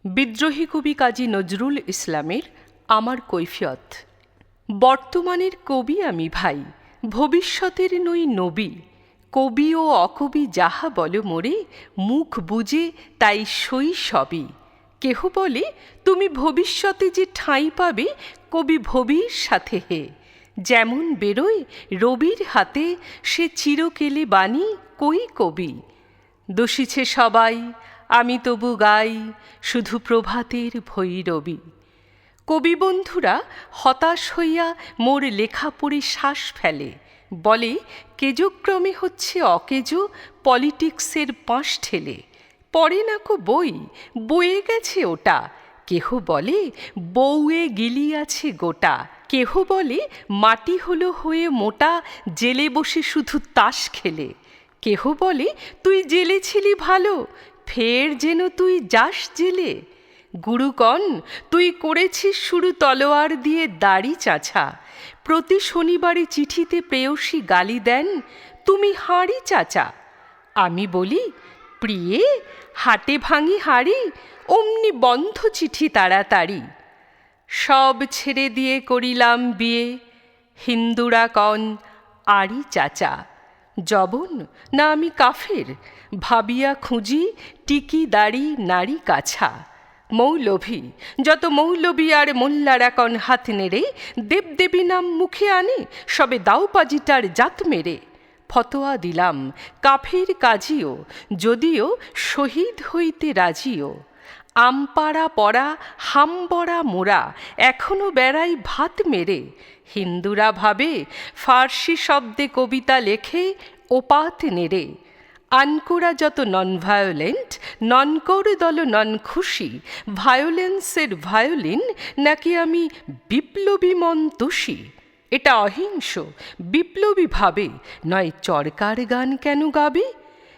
বিদ্রোহী কবি কাজী নজরুল ইসলামের আমার কৈফিয়ত। বর্তমানের কবি আমি ভাই, ভবিষ্যতের নই নবী। কবি ও অকবি যাহা বল মোরে, মুখ বুজে তাই সই সবই। কেহ বলে তুমি ভবিষ্যতে যে ঠাঁই পাবে, কবি ভবির সাথে হে। যেমন বেরোয় রবির হাতে, সে চিরকেলে বাণী কই কবি। দোষিছে সবাই, আমি তবু গাই, শুধু প্রভাতের ভৈরবী। কবি বন্ধুরা হতাশ হইয়া মোর লেখা পড়ে শ্বাস ফেলে, বলে কেজক্রমে হচ্ছে অকেজো, পলিটিক্সের পাশ ঠেলে। পড়ে নাকো বই, বয়ে গেছে ওটা। কেহ বলে বউয়ে গিলিয়াছে গোটা। কেহ বলে মাটি হলো হয়ে মোটা, জেলে বসে শুধু তাস খেলে। কেহ বলে তুই জেলে ছিলি ভালো, ফের যেন তুই যাস জেলে। গুরুগণ, তুই করেছিস শুরু তলোয়ার দিয়ে দাড়ি চাছা। প্রতি শনিবারে চিঠিতে প্রেয়সী গালি দেন, তুমি হাঁড়ি চাচা। আমি বলি প্রিয়ে, হাটে ভাঙি হাড়ি, অমনি বন্ধ চিঠি তাড়াতাড়ি। সব ছেড়ে দিয়ে করিলাম বিয়ে, হিন্দুরা কন আড়ি চাচা। জবন না আমি কাফের, ভাবিয়া খুঁজি টিকি দাড়ি নারী কাছা। মৌলভী, যত মৌলবী আর মোল্লারা কন হাত নেড়ে, দেবদেবী নাম মুখে আনে, সবে দাওপাজিটার জাত মেরে। ফতোয়া দিলাম কাফের কাজিও, যদিও শহীদ হইতে রাজিও। আমপাড়া পড়া হামবড়া মোরা, এখনো বেড়াই ভাত মেরে। হিন্দুরা ভাবে ফার্সি শব্দে কবিতা লেখে, ওপাত নেড়ে। আনকোরা যত নন ভায়োলেন্ট, ননকোর দল নন খুশি। ভায়োলেন্সের ভায়োলিন, নাকি আমি বিপ্লবী মন তুষি। এটা অহিংস বিপ্লবী ভাবে, নয় চরকার গান কেন গাবে।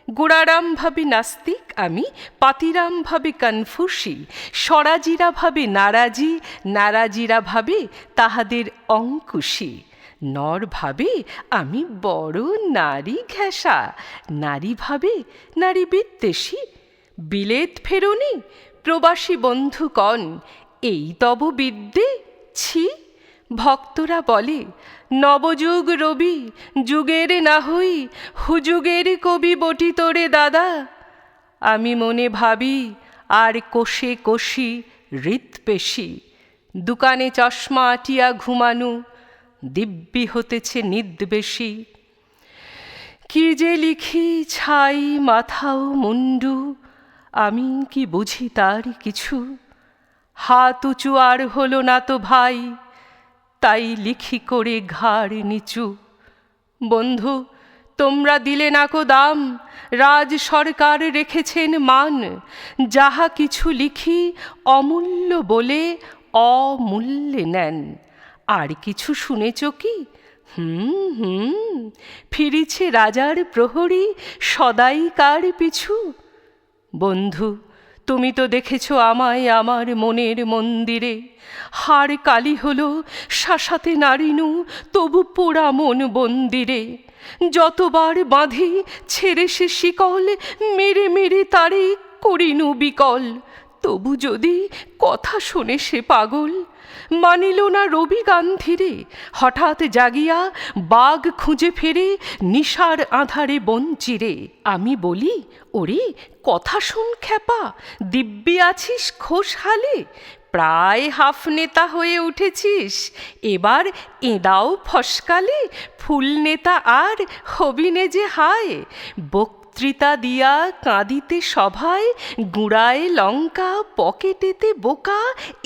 গোড়ারাম ভাবে নাস্তিক আমি, পাতিরাম ভাবে কনফুসি। স্বরাজিরা ভাবে নারাজি, নারাজিরা ভাবে তাহাদের অঙ্কুশী। নর ভাবে আমি বড় নারী ঘেঁষা, নারী ভাবে নারী বিদ্বেষী। বিলেত ফেরনি প্রবাসী বন্ধু কন, এই তব বিদ্যে ছি। ভক্তরা বলে নবযুগ রবি, যুগের না হই হুযুগের কবি বটি তোরে দাদা। আমি মনে ভাবি আর কোষে কোষি হৃৎপেশি। দোকানে চশমা আটিয়া ঘুমানু, দিব্যি হতেছে নিদ্বেষী। কি যে লিখি ছাই মাথাও মুন্ডু, আমি কি বুঝি তার কিছু। হাত উঁচু আর হলো না তো ভাই, তাই লিখি করে ঘাড় নিচু। বন্ধু, তোমরা দিলে নাকো দাম, রাজ সরকার রেখেছেন মান। যাহা কিছু লিখি অমূল্য বলে অমূল্যে নেন। আর কিছু শুনেছ কি? ফিরিছে রাজার প্রহরী, সদাই কার পিছু। বন্ধু, তুমি তো দেখেছ আমায় আমার মনের মন্দিরে। হাড় কালি হলো শাসাতে নারিনু, তবু পোড়া মন বন্দিরে। যতবার বাঁধি ছেড়ে সে শিকল, মেরে মেরে তারে করিনু বিকল। তবু যদি কথা শোনে সে পাগল, মানিল না রবি গান্ধিরে। হঠাৎ জাগিয়া বাঘ খুঁজে ফেরে, নিশার আঁধারে বঞ্চিরে। আমি বলি ওরে কথা শোন খ্যাপা, দিব্যি আছিস খোশহালে। প্রায় হাফ নেতা হয়ে উঠেছিস, এবার এঁদাও ফসকালে। ফুল নেতা আর হবিনে যে হায়, বক্তৃতা দিয়া কাঁদিতে সভায়। গুঁড়ায় লঙ্কা পকেটেতে বোকা,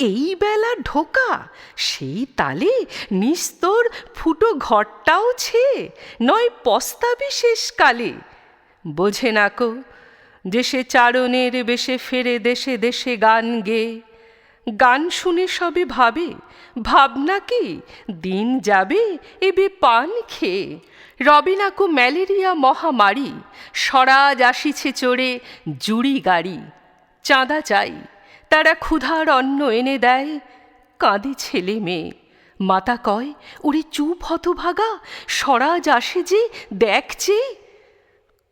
এই বেলা ঢোকা। সেই তালে নিস্তর ফুটো ঘরটাও ছে, নয় পস্তাবি শেষকালে। বোঝে নাকো যে সে চারণের বেশে ফেরে দেশে দেশে গান গেয়ে। গান শুনে সবে ভাবে, ভাবনা কি দিন যাবে এবে পান খেয়ে। রবে নাকো ম্যালেরিয়া মহামারী, স্বরাজ আসিছে চড়ে জুড়ি গাড়ি। চাঁদা চাই, তারা ক্ষুধার অন্ন এনে দেয়। কাঁদে ছেলে মেয়ে, মাতা কয় ওরে চুপ হতভাগা, স্বরাজ আসে যে দেখছে।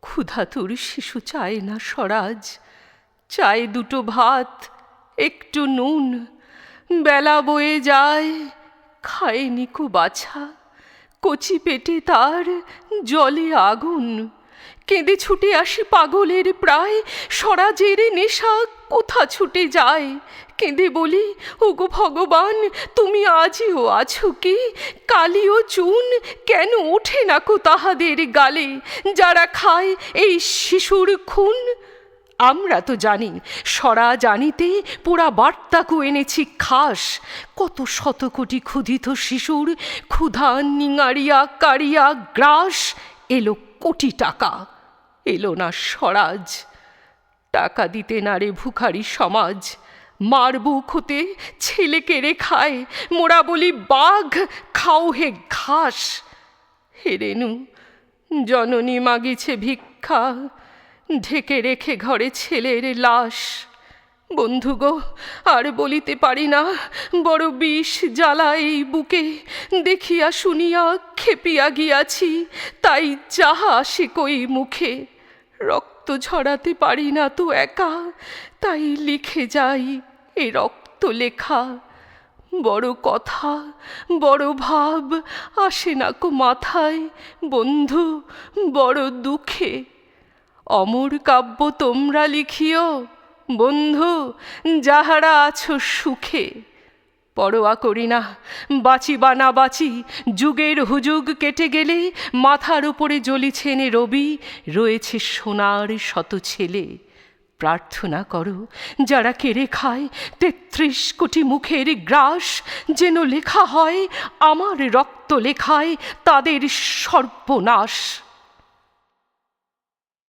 ক্ষুধাতুর শিশু চায় না স্বরাজ, চায় দুটো ভাত, একটু নুন, বেলা বয়ে যায়, খায়নি কো বাছা, কচি পেটে তার জলে আগুন। কেঁদে ছুটে আসি পাগলের প্রায়, স্বরাজের নেশা কোথা ছুটে যায়। কেঁদে বলি, ওগো ভগবান, তুমি আজিও আছো কি? কালি ও চুন কেন ওঠে না কো তাহাদের গালে, যারা খায় এই শিশুর খুন? আমরা তো জানি, সরা জানিতে পোড়া বার্তাকু এনেছি খাস। কত শতকোটি ক্ষুধিত শিশুর ক্ষুধা নিঙাড়িয়া কাড়িয়া গ্রাস। এলো কোটি টাকা, এলো না স্বরাজ। টাকা দিতে না রে ভিখারি সমাজ, মার বুক হতে ছেলে কেড়ে খায়। মোরা বলি বাঘ, খাও হে ঘাস। হে রেনু, জননী মাগিছে ভিক্ষা, ঢেকে রেখে ঘরে ছেলের লাশ। বন্ধু গো, আর বলিতে পারি না, বড় বিষ জ্বালা এই বুকে। দেখিয়া শুনিয়া খেপিয়া গিয়াছি, তাই যাহা আসে কই মুখে। রক্ত ঝরাতে পারি না তো একা, তাই লিখে যাই এ রক্ত লেখা। বড় কথা, বড় ভাব আসে না কো মাথায়, বন্ধু বড় দুঃখে। অমর কাব্য তোমরা লিখিও বন্ধু, যাহারা আছো সুখে। পরোয়া করি না বাঁচি বা না বাঁচি, যুগের হুজুগ কেটে গেলে মাথার উপরে জ্বলিছেন রবি, রয়েছে সোনার শত ছেলে। প্রার্থনা করো যারা কেড়ে খায় ৩৩ কোটি মুখের গ্রাস, যেন লেখা হয় আমার রক্ত লেখায় তাদের সর্বনাশ।